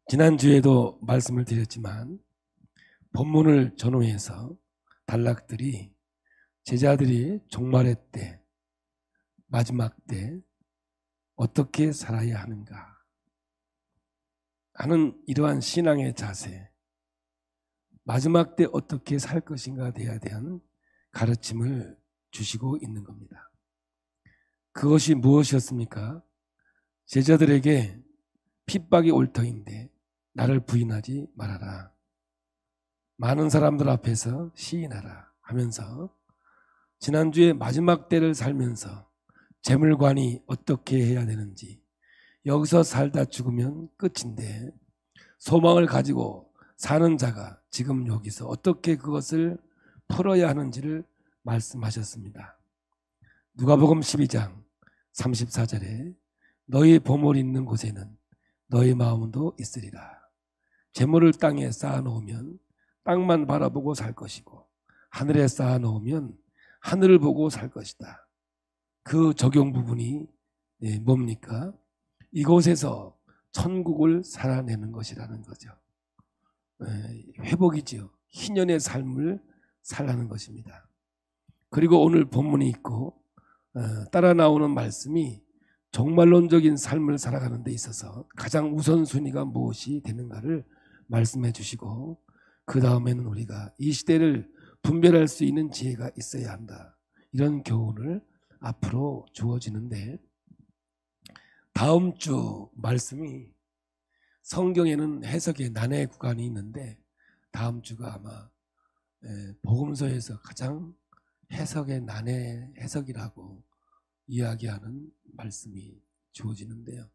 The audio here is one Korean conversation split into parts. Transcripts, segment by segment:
지난주에도 말씀을 드렸지만 본문을 전후해서 단락들이 제자들이 종말의 때, 마지막 때 어떻게 살아야 하는가 하는 이러한 신앙의 자세, 마지막 때 어떻게 살 것인가에 대한 가르침을 주시고 있는 겁니다. 그것이 무엇이었습니까? 제자들에게 핍박이 올 터인데 나를 부인하지 말아라. 많은 사람들 앞에서 시인하라 하면서 지난주에 마지막 때를 살면서 재물관이 어떻게 해야 되는지, 여기서 살다 죽으면 끝인데 소망을 가지고 사는 자가 지금 여기서 어떻게 그것을 풀어야 하는지를 말씀하셨습니다. 누가복음 12장 34절에 너희 보물 있는 곳에는 너희 마음도 있으리라. 재물을 땅에 쌓아놓으면 땅만 바라보고 살 것이고 하늘에 쌓아놓으면 하늘을 보고 살 것이다. 그 적용 부분이 뭡니까? 이곳에서 천국을 살아내는 것이라는 거죠. 회복이지요. 희년의 삶을 살라는 것입니다. 그리고 오늘 본문이 있고 따라 나오는 말씀이 종말론적인 삶을 살아가는 데 있어서 가장 우선순위가 무엇이 되는가를 말씀해 주시고, 그 다음에는 우리가 이 시대를 분별할 수 있는 지혜가 있어야 한다, 이런 교훈을 앞으로 주어지는데, 다음 주 말씀이 성경에는 해석의 난해 구간이 있는데 다음 주가 아마 복음서에서 가장 해석의 난해 해석이라고 이야기하는 말씀이 주어지는데요.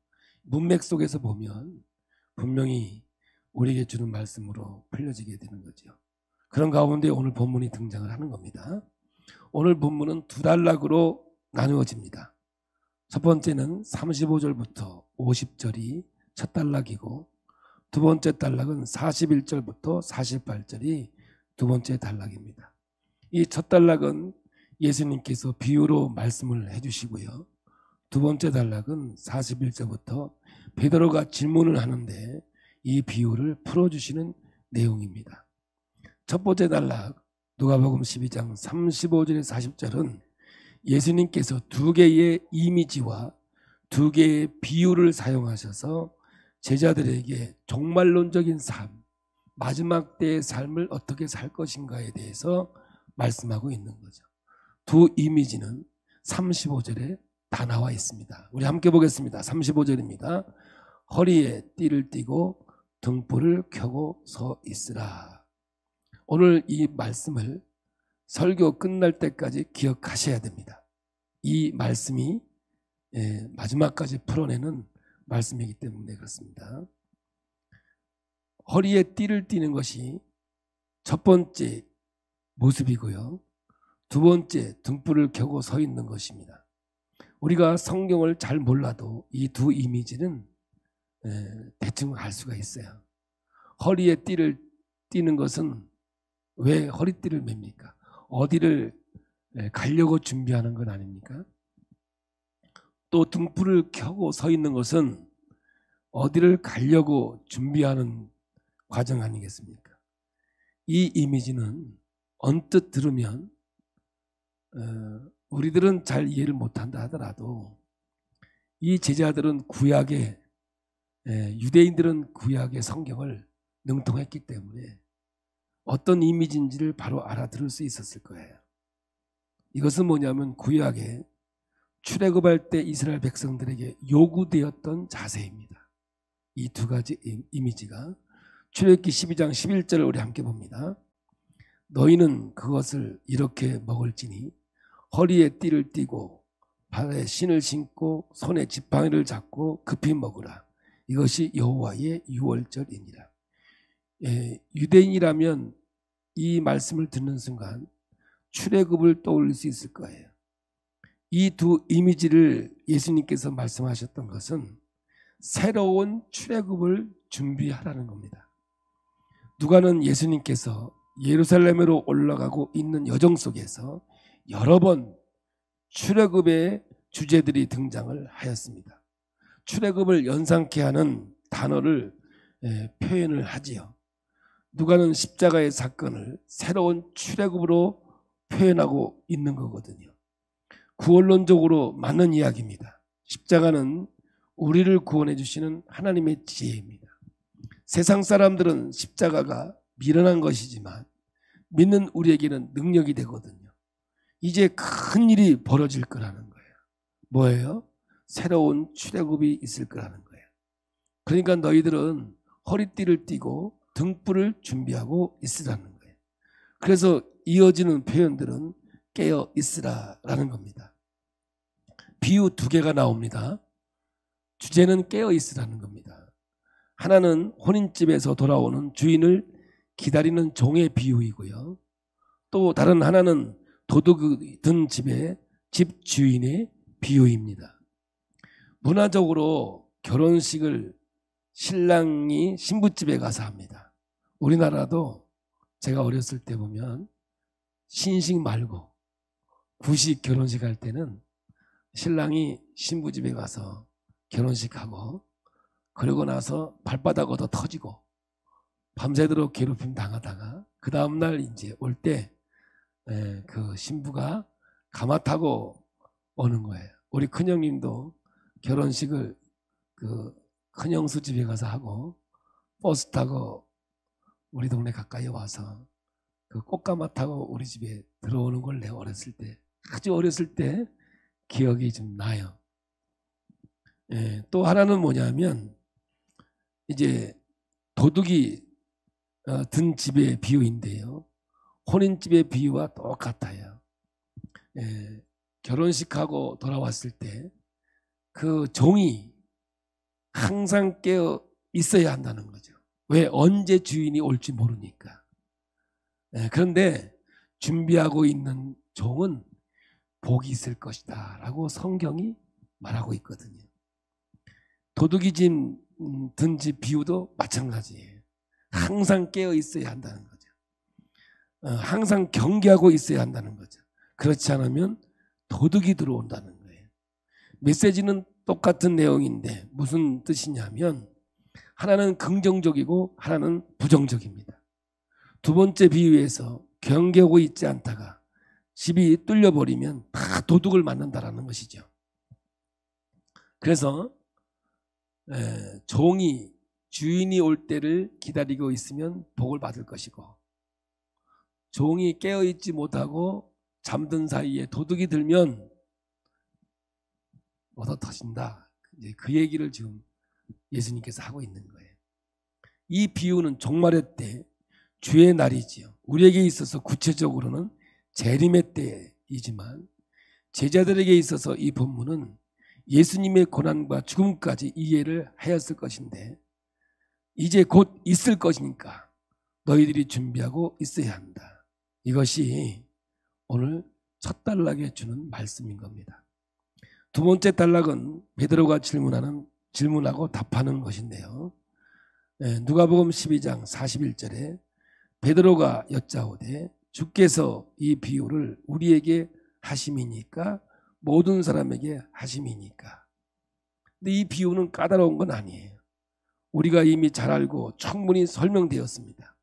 문맥 속에서 보면 분명히 우리에게 주는 말씀으로 풀려지게 되는 거죠. 그런 가운데 오늘 본문이 등장을 하는 겁니다. 오늘 본문은 두 단락으로 나누어집니다. 첫 번째는 35절부터 50절이 첫 단락이고, 두 번째 단락은 41절부터 48절이 두 번째 단락입니다. 이 첫 단락은 예수님께서 비유로 말씀을 해주시고요. 두 번째 단락은 41절부터 베드로가 질문을 하는데 이 비유를 풀어주시는 내용입니다. 첫 번째 단락 누가복음 12장 35절에 40절은 예수님께서 두 개의 이미지와 두 개의 비유를 사용하셔서 제자들에게 종말론적인 삶, 마지막 때의 삶을 어떻게 살 것인가에 대해서 말씀하고 있는 거죠. 두 이미지는 35절에 다 나와 있습니다. 우리 함께 보겠습니다. 35절입니다. 허리에 띠를 띠고 등불을 켜고 서 있으라. 오늘 이 말씀을 설교 끝날 때까지 기억하셔야 됩니다. 이 말씀이 마지막까지 풀어내는 말씀이기 때문에 그렇습니다. 허리에 띠를 띠는 것이 첫 번째 모습이고요. 두 번째 등불을 켜고 서 있는 것입니다. 우리가 성경을 잘 몰라도 이 두 이미지는 대충 알 수가 있어요. 허리에 띠를 띠는 것은 왜 허리띠를 맵니까? 어디를 가려고 준비하는 건 아닙니까? 또 등불을 켜고 서 있는 것은 어디를 가려고 준비하는 과정 아니겠습니까? 이 이미지는 언뜻 들으면 우리들은 잘 이해를 못한다 하더라도 이 제자들은 구약의 유대인들은 구약의 성경을 능통했기 때문에 어떤 이미지인지를 바로 알아들을 수 있었을 거예요. 이것은 뭐냐면 구약에 출애굽할 때 이스라엘 백성들에게 요구되었던 자세입니다. 이 두 가지 이미지가 출애굽기 12장 11절을 우리 함께 봅니다. 너희는 그것을 이렇게 먹을지니 허리에 띠를 띠고 발에 신을 신고 손에 지팡이를 잡고 급히 먹으라. 이것이 여호와의 유월절이니라. 유대인이라면 이 말씀을 듣는 순간 출애굽을 떠올릴 수 있을 거예요. 이 두 이미지를 예수님께서 말씀하셨던 것은 새로운 출애굽을 준비하라는 겁니다. 누가는 예수님께서 예루살렘으로 올라가고 있는 여정 속에서 여러 번 출애굽의 주제들이 등장을 하였습니다. 출애굽을 연상케 하는 단어를 표현을 하지요. 누가는 십자가의 사건을 새로운 출애굽으로 표현하고 있는 거거든요. 구원론적으로 맞는 이야기입니다. 십자가는 우리를 구원해 주시는 하나님의 지혜입니다. 세상 사람들은 십자가가 미련한 것이지만 믿는 우리에게는 능력이 되거든요. 이제 큰 일이 벌어질 거라는 거예요. 뭐예요? 새로운 출애굽이 있을 거라는 거예요. 그러니까 너희들은 허리띠를 띠고 등불을 준비하고 있으라는 거예요. 그래서 이어지는 표현들은 깨어 있으라라는 겁니다. 비유 두 개가 나옵니다. 주제는 깨어 있으라는 겁니다. 하나는 혼인집에서 돌아오는 주인을 기다리는 종의 비유이고요. 또 다른 하나는 도둑이 든 집의 집 주인의 비유입니다. 문화적으로 결혼식을 신랑이 신부집에 가서 합니다. 우리나라도 제가 어렸을 때 보면 신식 말고 구식 결혼식 할 때는 신랑이 신부집에 가서 결혼식하고 그러고 나서 발바닥 얻어 터지고 밤새도록 괴롭힘 당하다가 그 다음날 이제 올 때 그 신부가 가마 타고 오는 거예요. 우리 큰형님도 결혼식을 그 큰형수 집에 가서 하고 버스 타고 우리 동네 가까이 와서 그 꽃가마 타고 우리 집에 들어오는 걸 내가 어렸을 때 아주 어렸을 때 기억이 좀 나요. 또 하나는 뭐냐면 이제 도둑이 든 집의 비유인데요. 혼인집의 비유와 똑같아요. 결혼식하고 돌아왔을 때 그 종이 항상 깨어 있어야 한다는 거죠. 왜? 언제 주인이 올지 모르니까. 그런데 준비하고 있는 종은 복이 있을 것이다 라고 성경이 말하고 있거든요. 도둑이 든 집 비유도 마찬가지예요. 항상 깨어 있어야 한다는 거죠. 항상 경계하고 있어야 한다는 거죠. 그렇지 않으면 도둑이 들어온다는 거예요. 메시지는 똑같은 내용인데 무슨 뜻이냐면 하나는 긍정적이고 하나는 부정적입니다. 두 번째 비유에서 경계하고 있지 않다가 집이 뚫려버리면 다 도둑을 맞는다라는 것이죠. 그래서 종이 주인이 올 때를 기다리고 있으면 복을 받을 것이고 종이 깨어있지 못하고 잠든 사이에 도둑이 들면 얻어 터진다. 그 얘기를 지금 예수님께서 하고 있는 거예요. 이 비유는 종말의 때 주의 날이지요. 우리에게 있어서 구체적으로는 재림의 때이지만 제자들에게 있어서 이 본문은 예수님의 고난과 죽음까지 이해를 하였을 것인데 이제 곧 있을 것이니까 너희들이 준비하고 있어야 한다. 이것이 오늘 첫 단락에 주는 말씀인 겁니다. 두 번째 단락은 베드로가 질문하고 답하는 것인데요. 누가복음 12장 41절에 베드로가 여짜오되 주께서 이 비유를 우리에게 하심이니까 모든 사람에게 하심이니까. 근데 이 비유는 까다로운 건 아니에요. 우리가 이미 잘 알고 충분히 설명되었습니다.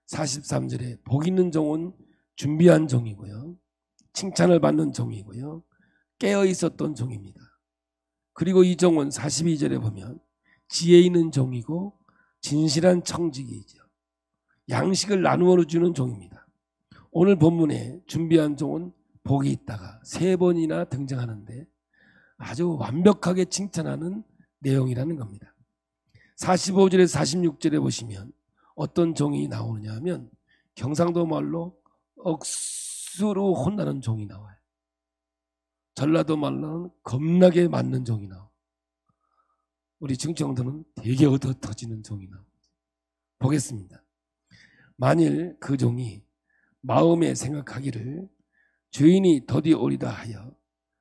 43절에 복 있는 종은 준비한 종이고요. 칭찬을 받는 종이고요. 깨어 있었던 종입니다. 그리고 이 종은 42절에 보면 지혜 있는 종이고 진실한 청지기이죠. 양식을 나누어 주는 종입니다. 오늘 본문에 준비한 종은 복이 있다가 3번이나 등장하는데 아주 완벽하게 칭찬하는 내용이라는 겁니다. 45절에 46절에 보시면 어떤 종이 나오느냐 하면 경상도 말로 억수로 혼나는 종이 나와요. 전라도 말로는 겁나게 맞는 종이 나오고 우리 충청도는 되게 얻어 터지는 종이 나오고 보겠습니다. 만일 그 종이 마음에 생각하기를 주인이 더디 오리다 하여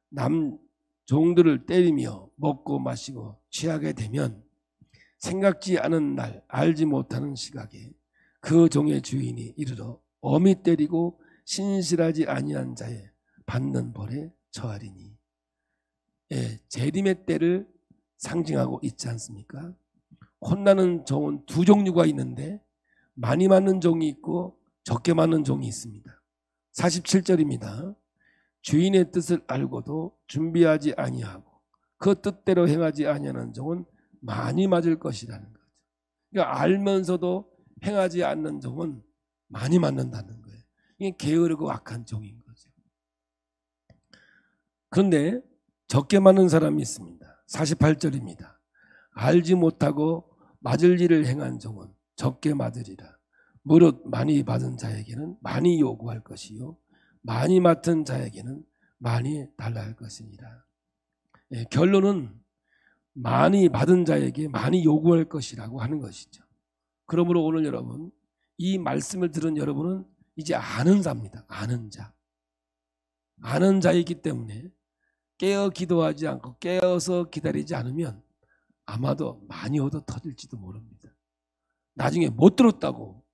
남 종들을 때리며 먹고 마시고 취하게 되면 생각지 않은 날 알지 못하는 시각에 그 종의 주인이 이르러 엄히 때리고 신실하지 아니한 자에 받는 벌에 처하리니. 재림의 때를 상징하고 있지 않습니까? 혼나는 종은 두 종류가 있는데 많이 맞는 종이 있고 적게 맞는 종이 있습니다. 47절입니다. 주인의 뜻을 알고도 준비하지 아니하고 그 뜻대로 행하지 아니하는 종은 많이 맞을 것이라는 거죠. 그러니까 알면서도 행하지 않는 종은 많이 맞는다는 거예요. 이게 게으르고 악한 종인 거죠. 그런데 적게 맞는 사람이 있습니다. 48절입니다. 알지 못하고 맞을 일을 행한 종은 적게 맞으리라. 무릇 많이 받은 자에게는 많이 요구할 것이요 많이 맡은 자에게는 많이 달라 할 것이니라. 예, 결론은 많이 받은 자에게 많이 요구할 것이라고 하는 것이죠. 그러므로 오늘 여러분, 이 말씀을 들은 여러분은 이제 아는 자입니다. 아는 자. 아는 자이기 때문에 깨어 기도하지 않고 깨어서 기다리지 않으면 아마도 많이 얻어 터질지도 모릅니다. 나중에 못 들었다고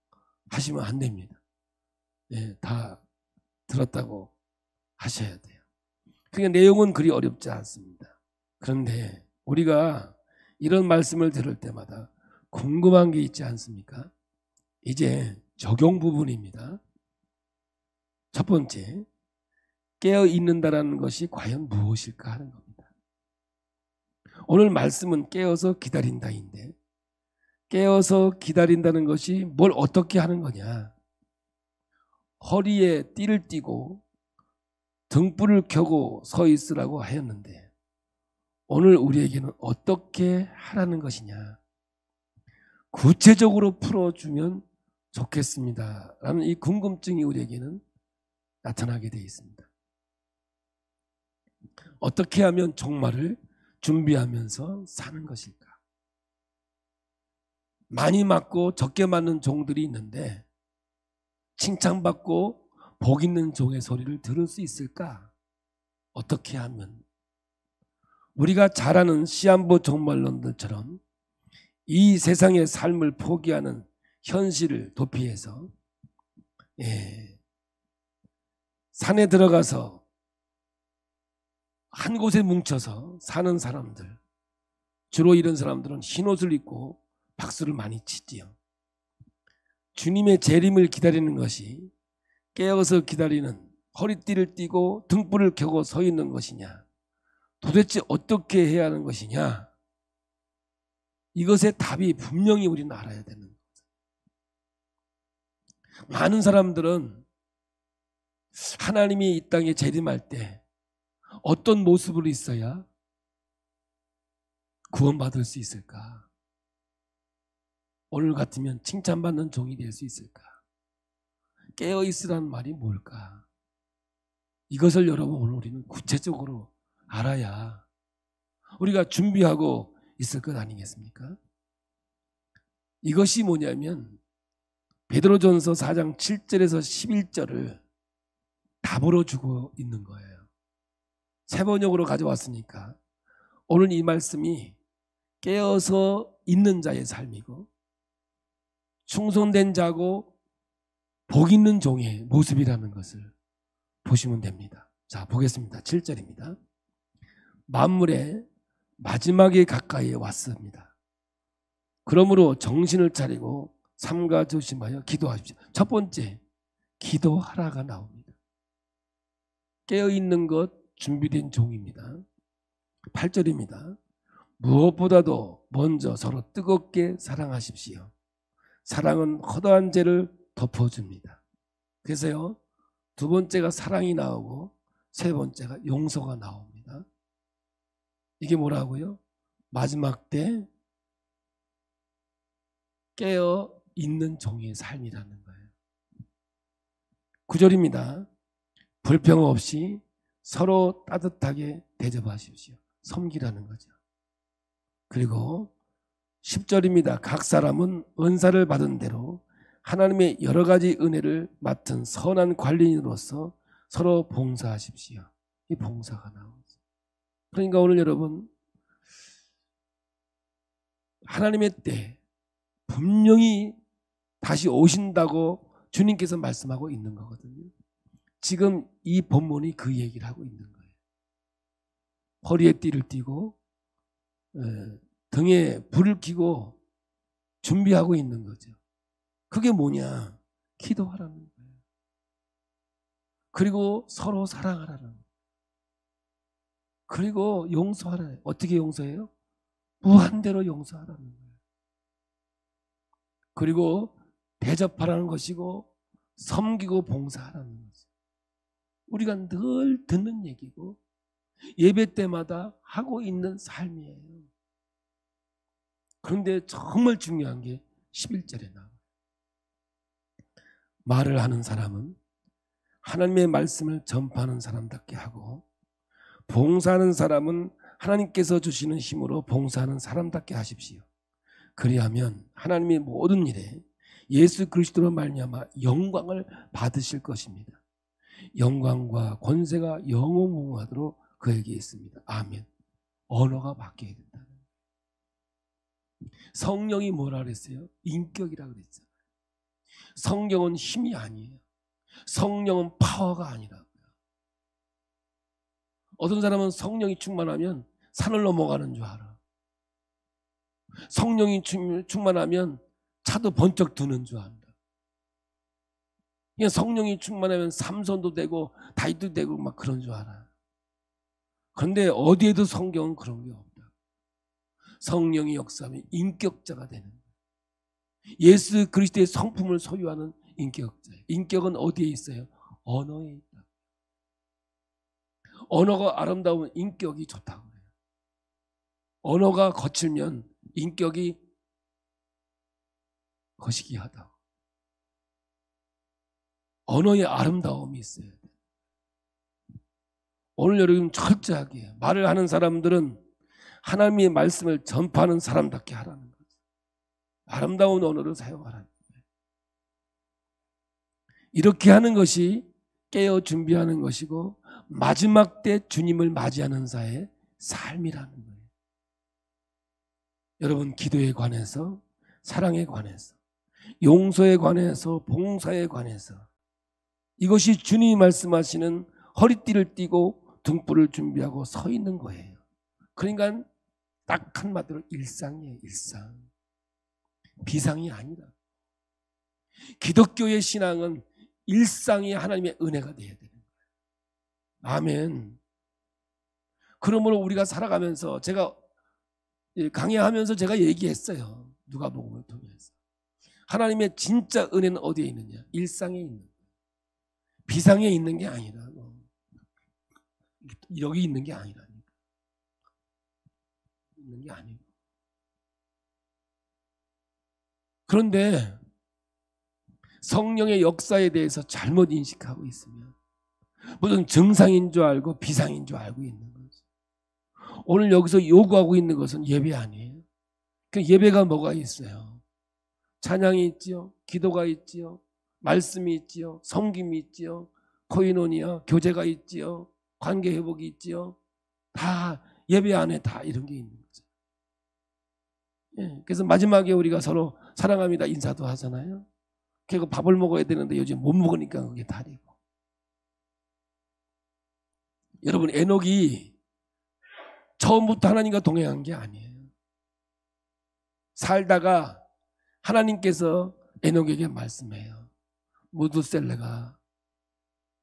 하시면 안 됩니다. 예, 다 들었다고 하셔야 돼요. 그러니까 내용은 그리 어렵지 않습니다. 그런데 우리가 이런 말씀을 들을 때마다 궁금한 게 있지 않습니까? 이제 적용 부분입니다. 첫 번째, 깨어 있는다라는 것이 과연 무엇일까 하는 겁니다. 오늘 말씀은 깨어서 기다린다인데 깨어서 기다린다는 것이 뭘 어떻게 하는 거냐? 허리에 띠를 띠고 등불을 켜고 서 있으라고 하였는데 오늘 우리에게는 어떻게 하라는 것이냐? 구체적으로 풀어주면 좋겠습니다. 라는 이 궁금증이 우리에게는 나타나게 되어 있습니다. 어떻게 하면 종말을 준비하면서 사는 것일까? 많이 맞고 적게 맞는 종들이 있는데 칭찬받고 복 있는 종의 소리를 들을 수 있을까? 어떻게 하면? 우리가 잘 아는 시한부 종말론들처럼 이 세상의 삶을 포기하는 현실을 도피해서 산에 들어가서 한 곳에 뭉쳐서 사는 사람들, 주로 이런 사람들은 흰옷을 입고 박수를 많이 치지요. 주님의 재림을 기다리는 것이 깨어서 기다리는 허리띠를 띠고 등불을 켜고 서 있는 것이냐? 도대체 어떻게 해야 하는 것이냐? 이것의 답이 분명히 우리는 알아야 되는 거죠. 많은 사람들은 하나님이 이 땅에 재림할 때 어떤 모습으로 있어야 구원받을 수 있을까? 오늘 같으면 칭찬받는 종이 될 수 있을까? 깨어있으라는 말이 뭘까? 이것을 여러분 오늘 우리는 구체적으로 알아야 우리가 준비하고 있을 것 아니겠습니까? 이것이 뭐냐면 베드로전서 4장 7절에서 11절을 답으로 주고 있는 거예요. 새 번역으로 가져왔으니까 오늘 이 말씀이 깨어서 있는 자의 삶이고 충성된 자고 복 있는 종의 모습이라는 것을 보시면 됩니다. 자, 보겠습니다. 7절입니다. 만물의 마지막에 가까이 왔습니다. 그러므로 정신을 차리고 삼가 조심하여 기도하십시오. 첫 번째, 기도하라가 나옵니다. 깨어있는 것 준비된 종입니다. 8절입니다. 무엇보다도 먼저 서로 뜨겁게 사랑하십시오. 사랑은 허다한 죄를 덮어줍니다. 그래서요, 두 번째가 사랑이 나오고 세 번째가 용서가 나옵니다. 이게 뭐라고요? 마지막 때 깨어 있는 종의 삶이라는 거예요. 9절입니다. 불평 없이 서로 따뜻하게 대접하십시오. 섬기라는 거죠. 그리고 10절입니다. 각 사람은 은사를 받은 대로 하나님의 여러 가지 은혜를 맡은 선한 관리인으로서 서로 봉사하십시오. 이 봉사가 나오죠. 그러니까 오늘 여러분 하나님의 때 분명히 다시 오신다고 주님께서 말씀하고 있는 거거든요. 지금 이 본문이 그 얘기를 하고 있는 거예요. 허리에 띠를 띠고 등에 불을 켜고 준비하고 있는 거죠. 그게 뭐냐? 기도하라는 거예요. 그리고 서로 사랑하라는 거예요. 그리고 용서하라. 어떻게 용서해요? 무한대로 용서하라는 거예요. 그리고 대접하라는 것이고 섬기고 봉사하라는 거죠. 우리가 늘 듣는 얘기고 예배 때마다 하고 있는 삶이에요. 그런데 정말 중요한 게 11절에 나와요. 말을 하는 사람은 하나님의 말씀을 전파하는 사람답게 하고 봉사하는 사람은 하나님께서 주시는 힘으로 봉사하는 사람답게 하십시오. 그리하면 하나님의 모든 일에 예수 그리스도로 말미암아 영광을 받으실 것입니다. 영광과 권세가 영원무궁하도록 그에게 있습니다. 아멘. 언어가 바뀌어야 된다. 성령이 뭐라 그랬어요? 인격이라 그랬잖아요. 성령은 힘이 아니에요. 성령은 파워가 아니라고요. 어떤 사람은 성령이 충만하면 산을 넘어가는 줄 알아. 성령이 충만하면 차도 번쩍 드는 줄 안다. 그냥 성령이 충만하면 삼손도 되고 다윗도 되고 막 그런 줄 알아. 그런데 어디에도 성경은 그런 게 없다. 성령이 역사하면 인격자가 되는 거예요. 예수 그리스도의 성품을 소유하는 인격자예요. 인격은 어디에 있어요? 언어에 있다. 언어가 아름다우면 인격이 좋다고 해요. 언어가 거칠면 인격이 거시기하다. 언어의 아름다움이 있어야 돼요. 오늘 여러분 철저하게 말을 하는 사람들은 하나님의 말씀을 전파하는 사람답게 하라는 거죠. 아름다운 언어를 사용하라는 거예요. 이렇게 하는 것이 깨어 준비하는 것이고 마지막 때 주님을 맞이하는 자의 삶이라는 거예요. 여러분 기도에 관해서 사랑에 관해서 용서에 관해서 봉사에 관해서 이것이 주님이 말씀하시는 허리띠를 띠고 등불을 준비하고 서 있는 거예요. 그러니까 딱 한마디로 일상이에요. 일상. 비상이 아니라. 기독교의 신앙은 일상이 하나님의 은혜가 되어야 되는 거예요. 아멘. 그러므로 우리가 살아가면서 제가 강의하면서 제가 얘기했어요. 누가복음을 통해서. 하나님의 진짜 은혜는 어디에 있느냐? 일상에 있는 거예요. 비상에 있는 게 아니라 여기 있는 게 아니라니까. 있는 게 아니고. 그런데 성령의 역사에 대해서 잘못 인식하고 있으면 무슨 증상인 줄 알고 비상인 줄 알고 있는 거죠. 오늘 여기서 요구하고 있는 것은 예배 아니에요. 그 예배가 뭐가 있어요? 찬양이 있지요, 기도가 있지요, 말씀이 있지요, 섬김이 있지요, 코이노니아 교제가 있지요, 관계 회복이 있지요. 다 예배 안에 다 이런 게 있는 거죠. 예, 그래서 마지막에 우리가 서로 사랑합니다 인사도 하잖아요. 그리고 밥을 먹어야 되는데 요즘 못 먹으니까 그게 다리고. 여러분 에녹이 처음부터 하나님과 동행한 게 아니에요. 살다가 하나님께서 에녹에게 말씀해요. 무드셀레가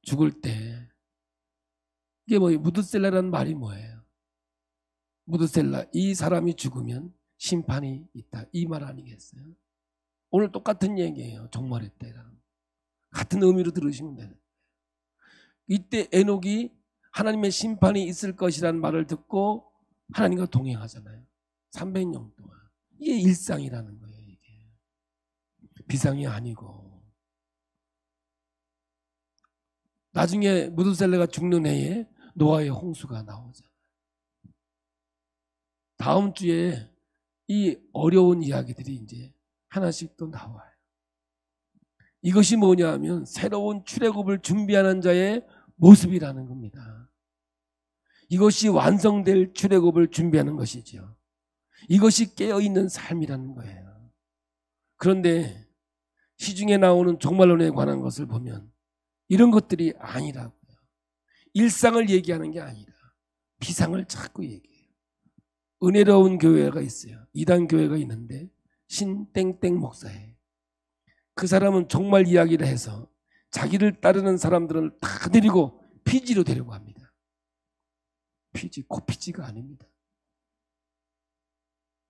죽을 때 이게 뭐예요? 무드셀레라는 말이 뭐예요? 무드셀라 이 사람이 죽으면 심판이 있다 이 말 아니겠어요? 오늘 똑같은 얘기예요. 종말의 때랑 같은 의미로 들으시면 돼요. 이때 에녹이 하나님의 심판이 있을 것이라는 말을 듣고 하나님과 동행하잖아요. 300년 동안. 이게 일상이라는 거예요. 이게 비상이 아니고. 나중에 무드셀레가 죽는 해에 노아의 홍수가 나오잖아요. 다음 주에 이 어려운 이야기들이 이제 하나씩 또 나와요. 이것이 뭐냐 하면 새로운 출애굽을 준비하는 자의 모습이라는 겁니다. 이것이 완성될 출애굽을 준비하는 것이죠. 이것이 깨어있는 삶이라는 거예요. 그런데 시중에 나오는 종말론에 관한 것을 보면 이런 것들이 아니라고요. 일상을 얘기하는 게 아니라 비상을 자꾸 얘기해요. 은혜로운 교회가 있어요. 이단 교회가 있는데 신땡땡 목사예요. 그 사람은 종말 이야기를 해서 자기를 따르는 사람들을 다 데리고 피지로 데리고 갑니다. 피지, 코피지가 아닙니다.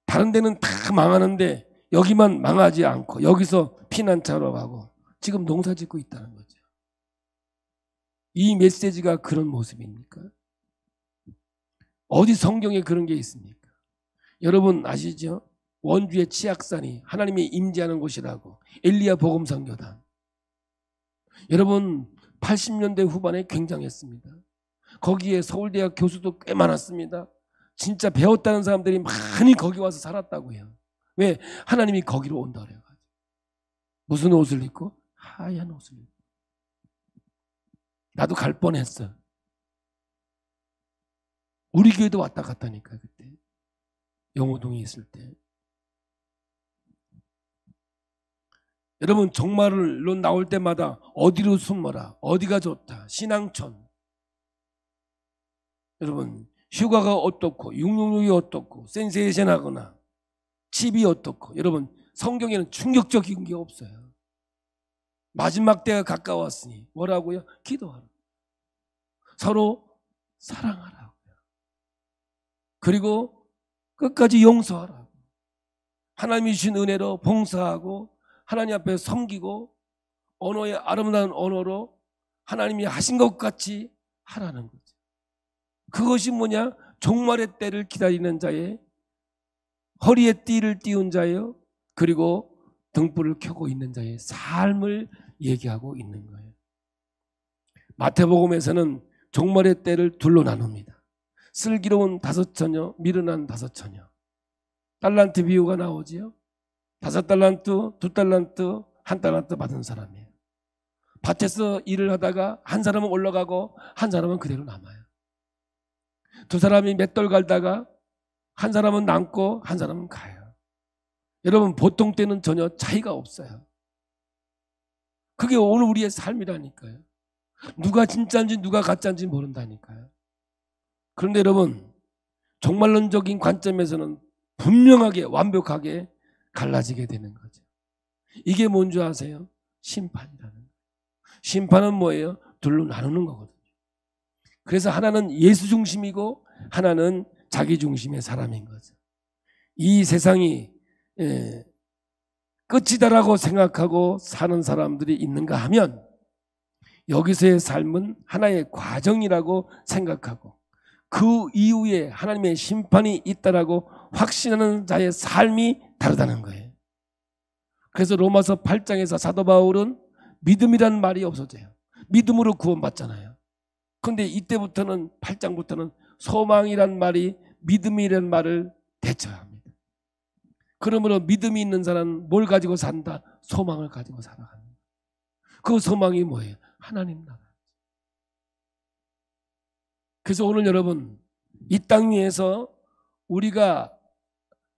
다른 데는 다 망하는데 여기만 망하지 않고 여기서 피난처로 가고 지금 농사 짓고 있다는 거죠. 이 메시지가 그런 모습입니까? 어디 성경에 그런 게 있습니까? 여러분 아시죠? 원주의 치악산이 하나님이 임재하는 곳이라고, 엘리야 복음선교단. 여러분 80년대 후반에 굉장했습니다. 거기에 서울대학 교수도 꽤 많았습니다. 진짜 배웠다는 사람들이 많이 거기 와서 살았다고 해요. 왜? 하나님이 거기로 온다 그래가지고. 무슨 옷을 입고? 하얀 옷을 입고. 나도 갈 뻔했어. 우리 교회도 왔다 갔다니까 그때. 영호동에 있을 때. 여러분 종말로 나올 때마다 어디로 숨어라, 어디가 좋다, 신앙촌. 여러분 휴가가 어떻고 666이 어떻고 센세이션하거나 칩이 어떻고, 여러분 성경에는 충격적인 게 없어요. 마지막 때가 가까웠으니 뭐라고요? 기도하라. 서로 사랑하라고요. 그리고 끝까지 용서하라고. 하나님이 주신 은혜로 봉사하고 하나님 앞에 섬기고 언어의 아름다운 언어로 하나님이 하신 것 같이 하라는 거죠. 그것이 뭐냐? 종말의 때를 기다리는 자의, 허리에 띠를 띄운 자예요. 그리고 등불을 켜고 있는 자의 삶을 얘기하고 있는 거예요. 마태복음에서는 종말의 때를 둘로 나눕니다. 슬기로운 5처녀, 미련한 5처녀. 달란트 비유가 나오지요. 5달란트, 2달란트, 1달란트 받은 사람이에요. 밭에서 일을 하다가 한 사람은 올라가고 한 사람은 그대로 남아요. 두 사람이 맷돌 갈다가 한 사람은 남고 한 사람은 가요. 여러분 보통 때는 전혀 차이가 없어요. 그게 오늘 우리의 삶이라니까요. 누가 진짜인지 누가 가짜인지 모른다니까요. 그런데 여러분 종말론적인 관점에서는 분명하게 완벽하게 갈라지게 되는 거죠. 이게 뭔지 아세요? 심판이라는 거예요. 심판은 뭐예요? 둘로 나누는 거거든요. 그래서 하나는 예수 중심이고 하나는 자기 중심의 사람인 거죠. 이 세상이 끝이다라고 생각하고 사는 사람들이 있는가 하면 여기서의 삶은 하나의 과정이라고 생각하고 그 이후에 하나님의 심판이 있다라고 확신하는 자의 삶이 다르다는 거예요. 그래서 로마서 8장에서 사도 바울은 믿음이라는 말이 없어져요. 믿음으로 구원받잖아요. 그런데 이때부터는 8장부터는 소망이란 말이 믿음이라는 말을 대처합니다. 그러므로 믿음이 있는 사람은 뭘 가지고 산다? 소망을 가지고 살아가는 거예요. 그 소망이 뭐예요? 하나님 나라. 그래서 오늘 여러분 이 땅 위에서 우리가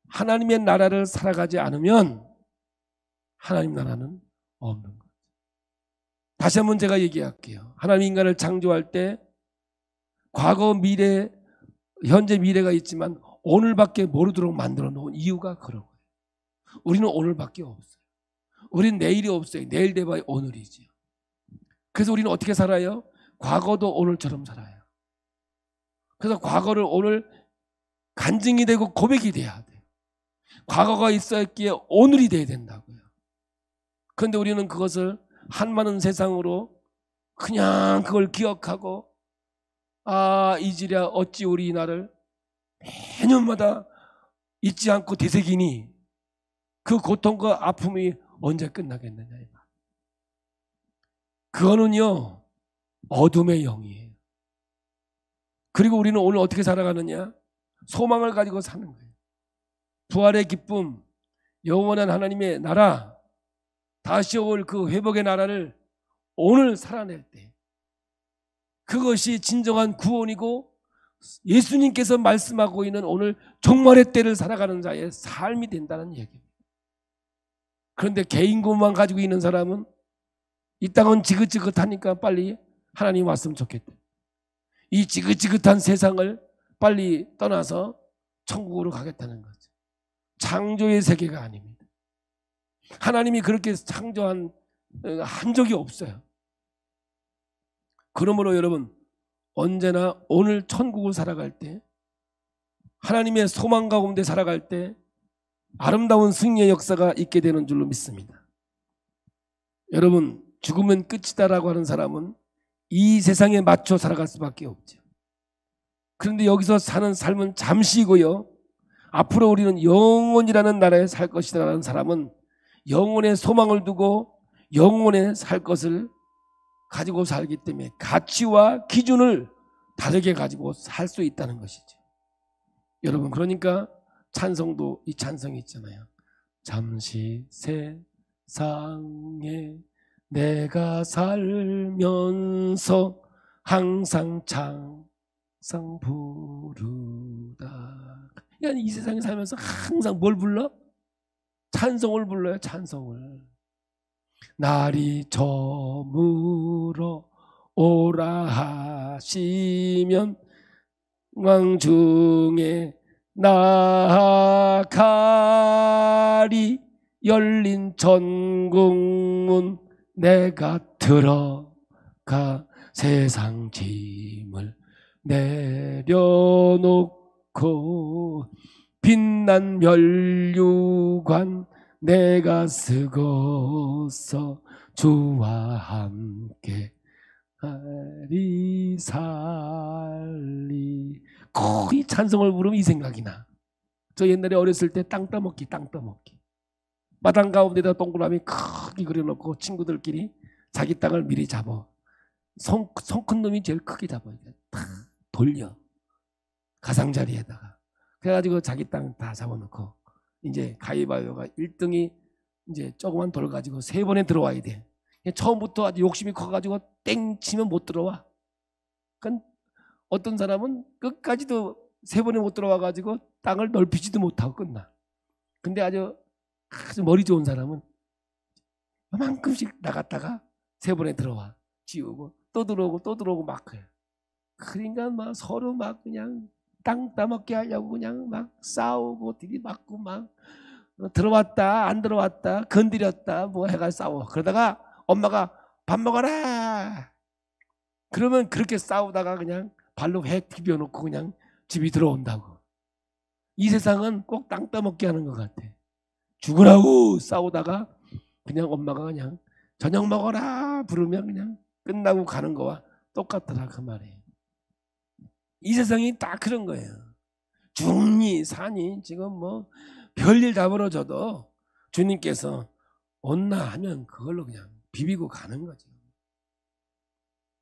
하나님의 나라를 살아가지 않으면 하나님 나라는 없는 거예요. 다시 한번 제가 얘기할게요. 하나님 인간을 창조할 때 과거, 미래, 현재, 미래가 있지만 오늘밖에 모르도록 만들어 놓은 이유가 그런 거예요. 우리는 오늘밖에 없어요. 우리는 내일이 없어요. 내일 돼봐야 오늘이죠. 그래서 우리는 어떻게 살아요? 과거도 오늘처럼 살아요. 그래서 과거를 오늘 간증이 되고 고백이 돼야 돼요. 과거가 있었기에 오늘이 돼야 된다고요. 그런데 우리는 그것을 한많은 세상으로 그냥 그걸 기억하고 이지랴 어찌 우리 이날을 매년마다 잊지 않고 되새기니 그 고통과 아픔이 언제 끝나겠느냐 이 말. 그거는요 어둠의 영이에요. 그리고 우리는 오늘 어떻게 살아가느냐? 소망을 가지고 사는 거예요. 부활의 기쁨, 영원한 하나님의 나라, 다시 올 그 회복의 나라를 오늘 살아낼 때 그것이 진정한 구원이고 예수님께서 말씀하고 있는 오늘 종말의 때를 살아가는 자의 삶이 된다는 얘기입니다. 그런데 개인 구원만 가지고 있는 사람은 이 땅은 지긋지긋하니까 빨리 하나님 왔으면 좋겠다. 이 지긋지긋한 세상을 빨리 떠나서 천국으로 가겠다는 거죠. 창조의 세계가 아닙니다. 하나님이 그렇게 창조한 한 적이 없어요. 그러므로 여러분, 언제나 오늘 천국을 살아갈 때, 하나님의 소망 가운데 살아갈 때 아름다운 승리의 역사가 있게 되는 줄로 믿습니다. 여러분, 죽으면 끝이다라고 하는 사람은 이 세상에 맞춰 살아갈 수밖에 없죠. 그런데 여기서 사는 삶은 잠시고요, 앞으로 우리는 영원이라는 나라에 살 것이라는 사람은 영혼의 소망을 두고 영혼에 살 것을 가지고 살기 때문에 가치와 기준을 다르게 가지고 살 수 있다는 것이죠. 여러분, 그러니까 찬송도 이 찬송이 있잖아요. 잠시 세상에 내가 살면서 항상 찬송 부르다. 그러니까 이 세상에 살면서 항상 뭘 불러? 찬송을 불러요. 찬송을. 날이 저물어 오라 하시면 왕중에 나아가리. 열린 천국문 내가 들어가 세상 짐을 내려놓고 빛난 면류관 내가 쓰고서 주와 함께 하리 살리. 꼭 이 찬송을 부르면 이 생각이 나. 저 옛날에 어렸을 때 땅 따먹기. 마당 가운데다 동그라미 크게 그려놓고 친구들끼리 자기 땅을 미리 잡아. 손 큰 놈이 제일 크게 잡아야 돼. 탁 돌려. 가상자리에다가. 그래가지고 자기 땅 다 잡아놓고 이제 가위바위보가 1등이 이제 조그만 돌 가지고 3번에 들어와야 돼. 처음부터 아주 욕심이 커가지고 땡 치면 못 들어와. 그러니까 어떤 사람은 끝까지도 3번에 못 들어와가지고 땅을 넓히지도 못하고 끝나. 근데 아주 머리 좋은 사람은 요만큼씩 나갔다가 3번에 들어와. 지우고 또 들어오고 막 그래. 그러니까 막 서로 막 그냥 땅 따먹게 하려고 그냥 막 싸우고 들이받고 막 들어왔다 안 들어왔다 건드렸다 뭐 해가 싸워. 그러다가 엄마가 밥 먹어라 그러면 그렇게 싸우다가 그냥 발로 획 비벼놓고 그냥 집이 들어온다고. 이 세상은 꼭 땅 따먹게 하는 것 같아. 죽으라고 싸우다가 그냥 엄마가 그냥 저녁 먹어라 부르면 그냥 끝나고 가는 거와 똑같더라 그 말이에요. 이 세상이 딱 그런 거예요. 죽니 사니 지금 뭐 별일 다 벌어져도 주님께서 온나 하면 그걸로 그냥 비비고 가는 거죠.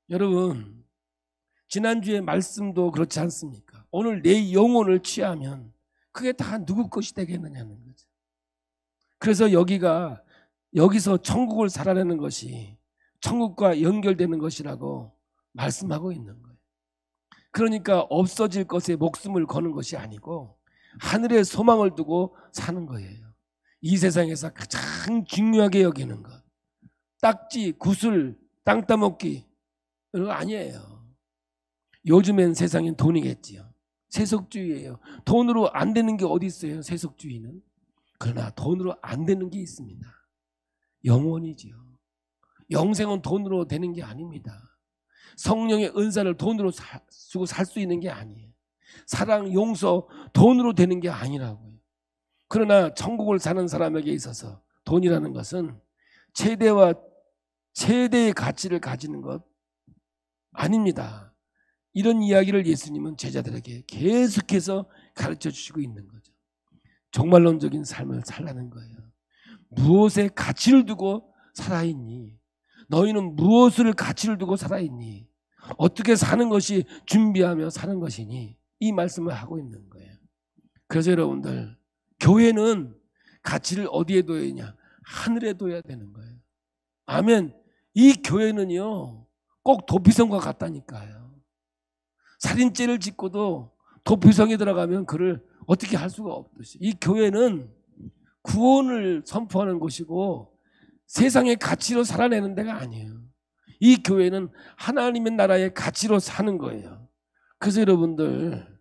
여러분, 지난주에 말씀도 그렇지 않습니까? 오늘 내 영혼을 취하면 그게 다 누구 것이 되겠느냐는 거죠. 그래서 여기서 천국을 살아내는 것이 천국과 연결되는 것이라고 말씀하고 있는 거예요. 그러니까 없어질 것에 목숨을 거는 것이 아니고 하늘의 소망을 두고 사는 거예요. 이 세상에서 가장 중요하게 여기는 것. 딱지, 구슬, 땅 따먹기 이런 거 아니에요. 요즘엔 세상엔 돈이겠지요. 세속주의예요. 돈으로 안 되는 게 어디 있어요? 세속주의는. 그러나 돈으로 안 되는 게 있습니다. 영원이지요. 영생은 돈으로 되는 게 아닙니다. 성령의 은사를 돈으로 주고 살 수 있는 게 아니에요. 사랑, 용서 돈으로 되는 게 아니라고요. 그러나 천국을 사는 사람에게 있어서 돈이라는 것은 최대의 가치를 가지는 것 아닙니다. 이런 이야기를 예수님은 제자들에게 계속해서 가르쳐 주시고 있는 거죠. 종말론적인 삶을 살라는 거예요. 무엇에 가치를 두고 살아있니? 너희는 무엇을 가치를 두고 살아있니? 어떻게 사는 것이 준비하며 사는 것이니? 이 말씀을 하고 있는 거예요. 그래서 여러분들, 교회는 가치를 어디에 둬야 되냐? 하늘에 둬야 되는 거예요. 아멘. 이 교회는요 꼭 도피성과 같다니까요. 살인죄를 짓고도 도피성에 들어가면 그를 어떻게 할 수가 없듯이 이 교회는 구원을 선포하는 곳이고 세상의 가치로 살아내는 데가 아니에요. 이 교회는 하나님의 나라의 가치로 사는 거예요. 그래서 여러분들,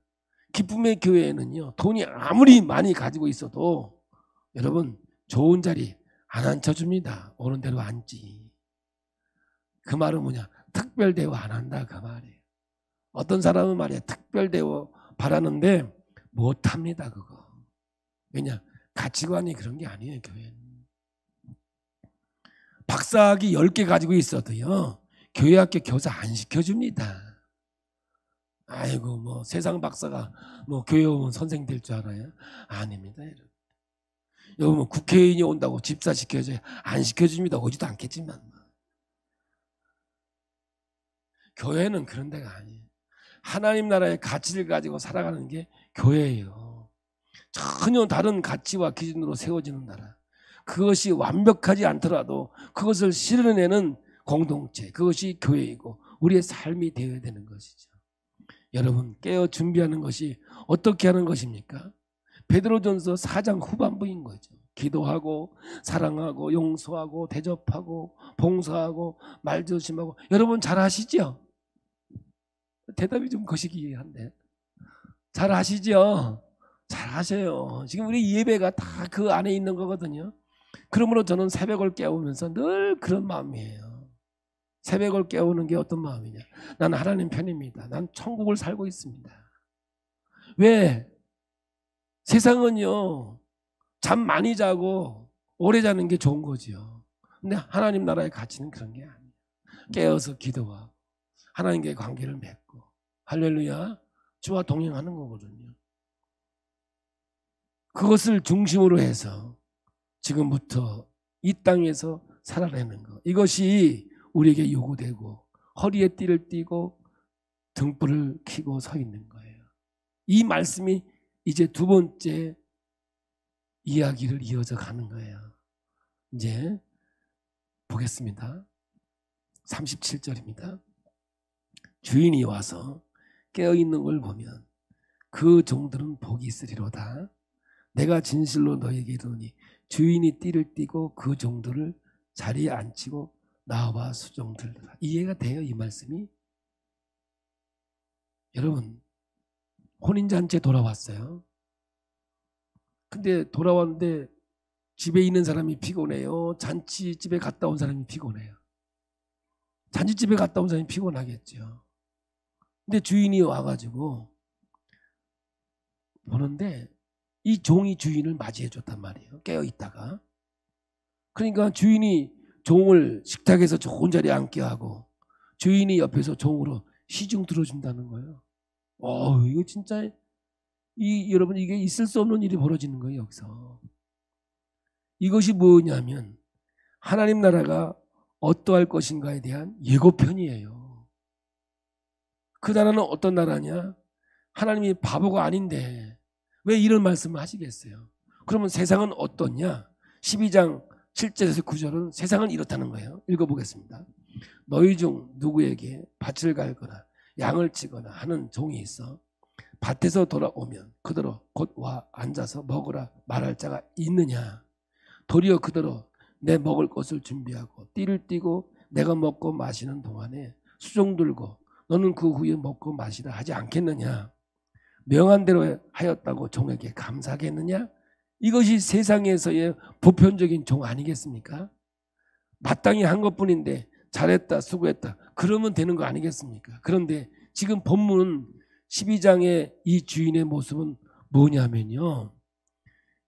기쁨의 교회에는요 돈이 아무리 많이 가지고 있어도 여러분 좋은 자리, 안 앉혀줍니다. 오는 대로 앉지. 그 말은 뭐냐? 특별 대우 안 한다 그 말이에요. 어떤 사람은 말이야 특별 대우 바라는데 못합니다 그거. 왜냐? 가치관이 그런 게 아니에요 교회는. 박사학위 10개 가지고 있어도요 교회 학교 교사 안 시켜줍니다. 아이고 뭐 세상 박사가 뭐 교회 오면 선생 될 줄 알아요? 아닙니다. 여러분 뭐 국회의원이 온다고 집사 시켜줘요? 안 시켜줍니다. 오지도 않겠지만 교회는 그런 데가 아니에요. 하나님 나라의 가치를 가지고 살아가는 게 교회예요. 전혀 다른 가치와 기준으로 세워지는 나라. 그것이 완벽하지 않더라도 그것을 실현해내는 공동체, 그것이 교회이고 우리의 삶이 되어야 되는 것이죠. 여러분 깨어 준비하는 것이 어떻게 하는 것입니까? 베드로전서 4장 후반부인 거죠. 기도하고 사랑하고 용서하고 대접하고 봉사하고 말조심하고. 여러분 잘 하시죠? 대답이 좀 거시기한데 잘 하시죠? 잘 하세요. 지금 우리 예배가 다 그 안에 있는 거거든요. 그러므로 저는 새벽을 깨우면서 늘 그런 마음이에요. 새벽을 깨우는 게 어떤 마음이냐? 난 하나님 편입니다. 난 천국을 살고 있습니다. 왜? 세상은요 잠 많이 자고 오래 자는 게 좋은 거죠. 근데 하나님 나라의 가치는 그런 게 아니에요. 깨어서 기도하고 하나님과의 관계를 맺고 할렐루야 주와 동행하는 거거든요. 그것을 중심으로 해서 지금부터 이 땅에서 살아내는 것, 이것이 우리에게 요구되고 허리에 띠를 띠고 등불을 켜고 서 있는 거예요. 이 말씀이 이제 두 번째 이야기를 이어져 가는 거예요. 이제 보겠습니다. 37절입니다. 주인이 와서 깨어있는 걸 보면 그 종들은 복이 있으리로다. 내가 진실로 너에게 이르노니 주인이 띠를 띠고 그 종들을 자리에 앉히고 나와 수종들더라. 이해가 돼요 이 말씀이? 여러분 혼인잔치에 돌아왔어요. 근데 돌아왔는데 집에 있는 사람이 피곤해요? 잔치집에 갔다 온 사람이 피곤해요? 잔치집에 갔다 온 사람이 피곤하겠죠. 근데 주인이 와가지고 보는데 이 종이 주인을 맞이해 줬단 말이에요. 깨어있다가. 그러니까 주인이 종을 식탁에서 좋은 자리에 앉게 하고 주인이 옆에서 종으로 시중 들어준다는 거예요. 이거 진짜 여러분 이게 있을 수 없는 일이 벌어지는 거예요. 여기서 이것이 뭐냐면 하나님 나라가 어떠할 것인가에 대한 예고편이에요. 그 나라는 어떤 나라냐? 하나님이 바보가 아닌데 왜 이런 말씀을 하시겠어요? 그러면 세상은 어떻냐? 12장 7절에서 9절은 세상은 이렇다는 거예요. 읽어보겠습니다. 너희 중 누구에게 밭을 갈거나 양을 치거나 하는 종이 있어 밭에서 돌아오면 그대로 곧 와 앉아서 먹으라 말할 자가 있느냐? 도리어 그대로 내 먹을 것을 준비하고 띠를 띠고 내가 먹고 마시는 동안에 수종 들고 너는 그 후에 먹고 마시라 하지 않겠느냐? 명한 대로 하였다고 종에게 감사하겠느냐? 이것이 세상에서의 보편적인 종 아니겠습니까? 마땅히 한 것뿐인데 잘했다 수고했다 그러면 되는 거 아니겠습니까? 그런데 지금 본문 12장의 이 주인의 모습은 뭐냐면요,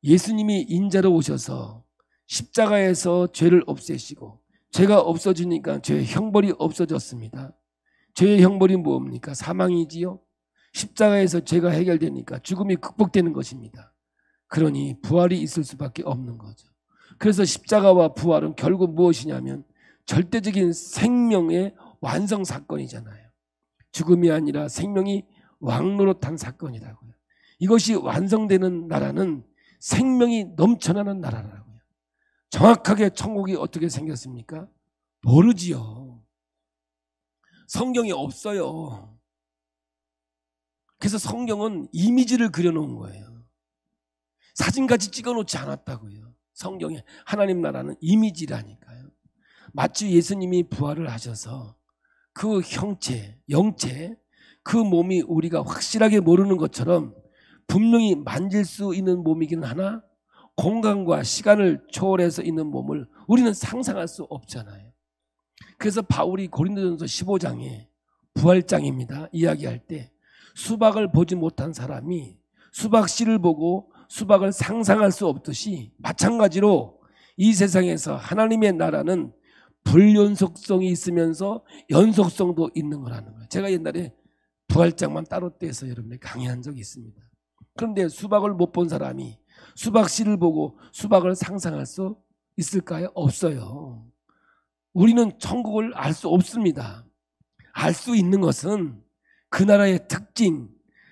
예수님이 인자로 오셔서 십자가에서 죄를 없애시고 죄가 없어지니까 죄의 형벌이 없어졌습니다. 죄의 형벌이 뭡니까? 사망이지요. 십자가에서 죄가 해결되니까 죽음이 극복되는 것입니다. 그러니 부활이 있을 수밖에 없는 거죠. 그래서 십자가와 부활은 결국 무엇이냐면 절대적인 생명의 완성 사건이잖아요. 죽음이 아니라 생명이 왕노릇한 사건이라고요. 이것이 완성되는 나라는 생명이 넘쳐나는 나라라고요. 정확하게 천국이 어떻게 생겼습니까? 모르지요. 성경이 없어요. 그래서 성경은 이미지를 그려놓은 거예요. 사진같이 찍어놓지 않았다고요. 성경에 하나님 나라는 이미지라니까요. 마치 예수님이 부활을 하셔서 그 형체, 영체, 그 몸이 우리가 확실하게 모르는 것처럼 분명히 만질 수 있는 몸이기는 하나 공간과 시간을 초월해서 있는 몸을 우리는 상상할 수 없잖아요. 그래서 바울이 고린도전서 15장에 부활장입니다. 이야기할 때 수박을 보지 못한 사람이 수박 씨를 보고 수박을 상상할 수 없듯이 마찬가지로 이 세상에서 하나님의 나라는 불연속성이 있으면서 연속성도 있는 거라는 거예요. 제가 옛날에 부활장만 따로 떼서 여러분에게 강의한 적이 있습니다. 그런데 수박을 못 본 사람이 수박 씨를 보고 수박을 상상할 수 있을까요? 없어요. 우리는 천국을 알 수 없습니다. 알 수 있는 것은 그 나라의 특징,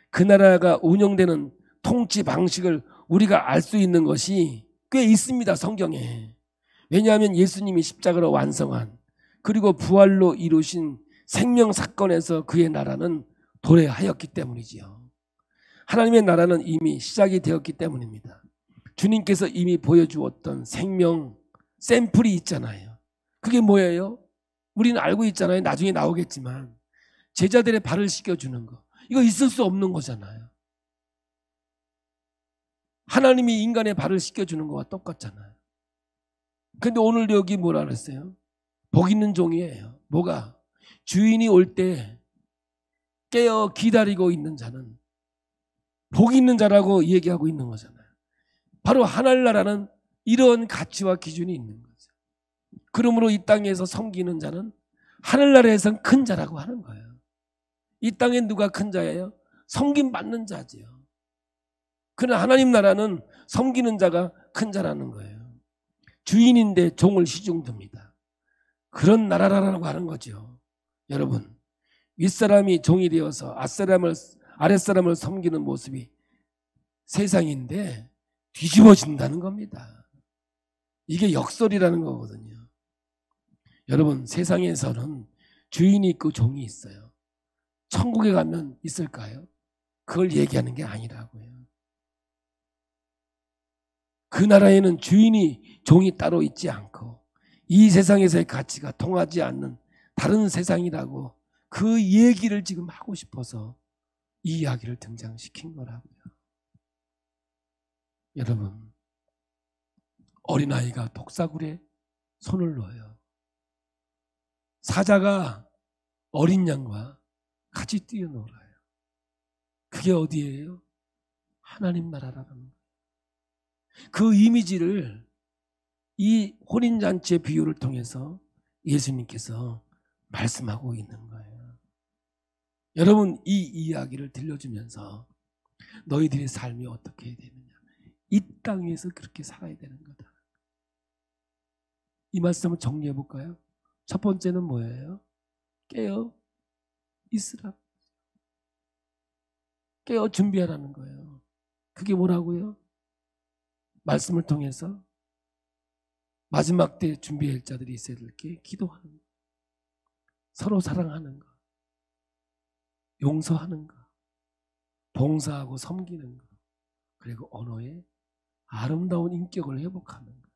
그 나라가 운영되는 통치 방식을 우리가 알 수 있는 것이 꽤 있습니다. 성경에. 왜냐하면 예수님이 십자가로 완성한 그리고 부활로 이루신 생명 사건에서 그의 나라는 도래하였기 때문이지요. 하나님의 나라는 이미 시작이 되었기 때문입니다. 주님께서 이미 보여주었던 생명 샘플이 있잖아요. 그게 뭐예요? 우리는 알고 있잖아요. 나중에 나오겠지만 제자들의 발을 씻겨주는 거. 이거 있을 수 없는 거잖아요. 하나님이 인간의 발을 씻겨주는 거와 똑같잖아요. 근데 오늘 여기 뭐라 그랬어요? 복 있는 종이에요. 뭐가? 주인이 올 때 깨어 기다리고 있는 자는 복 있는 자라고 얘기하고 있는 거잖아요. 바로 하늘나라는 이런 가치와 기준이 있는 거죠. 그러므로 이 땅에서 섬기는 자는 하늘나라에선 큰 자라고 하는 거예요. 이 땅에 누가 큰 자예요? 섬김받는 자지요. 그러나 하나님 나라는 섬기는 자가 큰 자라는 거예요. 주인인데 종을 시중듭니다. 그런 나라라고 하는 거죠. 여러분, 윗사람이 종이 되어서 아랫사람을 섬기는 모습이 세상인데 뒤집어진다는 겁니다. 이게 역설이라는 거거든요. 여러분, 세상에서는 주인이 있고 종이 있어요. 천국에 가면 있을까요? 그걸 얘기하는 게 아니라고요. 그 나라에는 주인이 종이 따로 있지 않고 이 세상에서의 가치가 통하지 않는 다른 세상이라고 그 얘기를 지금 하고 싶어서 이 이야기를 등장시킨 거라고요. 여러분, 어린아이가 독사굴에 손을 넣어요. 사자가 어린 양과 같이 뛰어놀아요. 그게 어디예요? 하나님 나라라는 거예요. 그 이미지를 이 혼인잔치의 비유를 통해서 예수님께서 말씀하고 있는 거예요. 여러분, 이 이야기를 들려주면서 너희들의 삶이 어떻게 해야 되느냐, 이 땅 위에서 그렇게 살아야 되는 거다. 이 말씀을 정리해 볼까요? 첫 번째는 뭐예요? 깨어 있으라. 깨어 준비하라는 거예요. 그게 뭐라고요? 말씀을 통해서 마지막 때 준비할 자들이 있어야 될 게 기도하는 거, 서로 사랑하는 거, 용서하는 거, 봉사하고 섬기는 거, 그리고 언어의 아름다운 인격을 회복하는 거.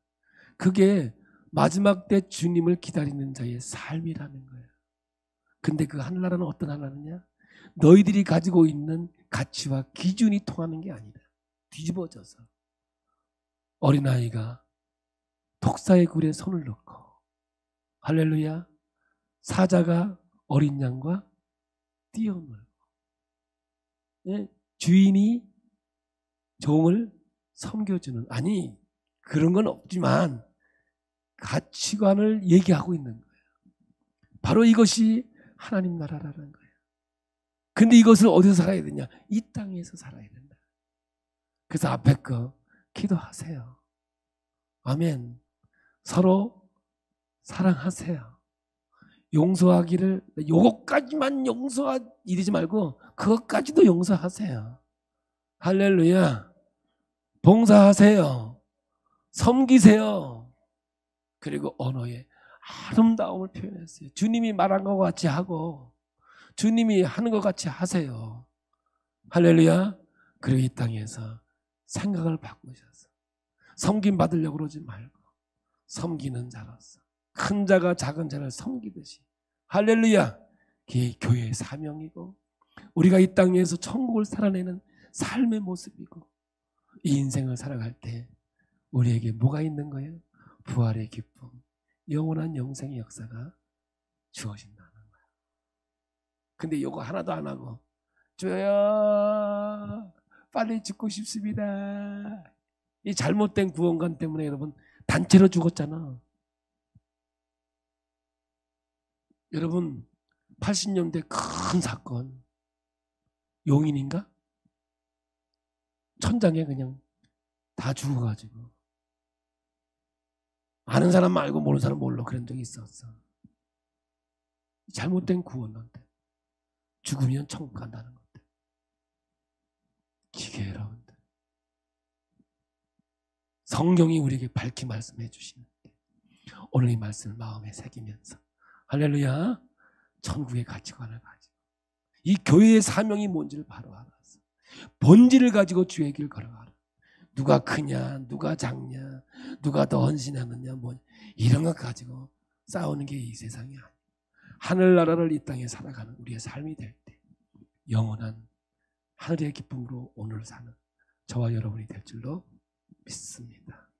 그게 마지막 때 주님을 기다리는 자의 삶이라는 거예요. 근데 그 하늘나라는 어떤 하나느냐? 너희들이 가지고 있는 가치와 기준이 통하는 게 아니다. 뒤집어져서 어린아이가 독사의 굴에 손을 넣고, 할렐루야, 사자가 어린 양과 뛰어놀고, 주인이 종을 섬겨주는, 아니 그런 건 없지만 가치관을 얘기하고 있는 거예요. 바로 이것이 하나님 나라라는 거예요. 근데 이것을 어디서 살아야 되냐? 이 땅에서 살아야 된다. 그래서 앞에 거 기도하세요. 아멘. 서로 사랑하세요. 용서하기를, 요것까지만 이러지 말고 그것까지도 용서하세요. 할렐루야. 봉사하세요. 섬기세요. 그리고 언어의 아름다움을 표현했어요. 주님이 말한 것 같이 하고 주님이 하는 것 같이 하세요. 할렐루야. 그리고 이 땅에서 생각을 바꾸셔서 섬김 받으려고 그러지 말고 섬기는 자로서 큰 자가 작은 자를 섬기듯이, 할렐루야, 그게 교회의 사명이고 우리가 이 땅에서 천국을 살아내는 삶의 모습이고, 이 인생을 살아갈 때 우리에게 뭐가 있는 거예요? 부활의 기쁨, 영원한 영생의 역사가 주어진다는 거예요. 근데 이거 하나도 안 하고 주여 빨리 죽고 싶습니다. 이 잘못된 구원관 때문에 여러분 단체로 죽었잖아. 여러분 80년대 큰 사건, 용인인가? 천장에 그냥 다 죽어가지고 아는 사람 말고 모르는 사람 몰라 그런 적이 있었어. 잘못된 구원한테 죽으면 천국 간다는 것들. 기계 여러분들, 성경이 우리에게 밝히 말씀해 주시는데 오늘 이 말씀을 마음에 새기면서 할렐루야, 천국의 가치관을 가지고 이 교회의 사명이 뭔지를 바로 알아서 본질을 가지고 주의 길 걸어가라. 누가 크냐, 누가 작냐, 누가 더 헌신하느냐, 뭐 이런 것 가지고 싸우는 게 이 세상이 아니야. 하늘나라를 이 땅에 살아가는 우리의 삶이 될 때 영원한 하늘의 기쁨으로 오늘 사는 저와 여러분이 될 줄로 믿습니다.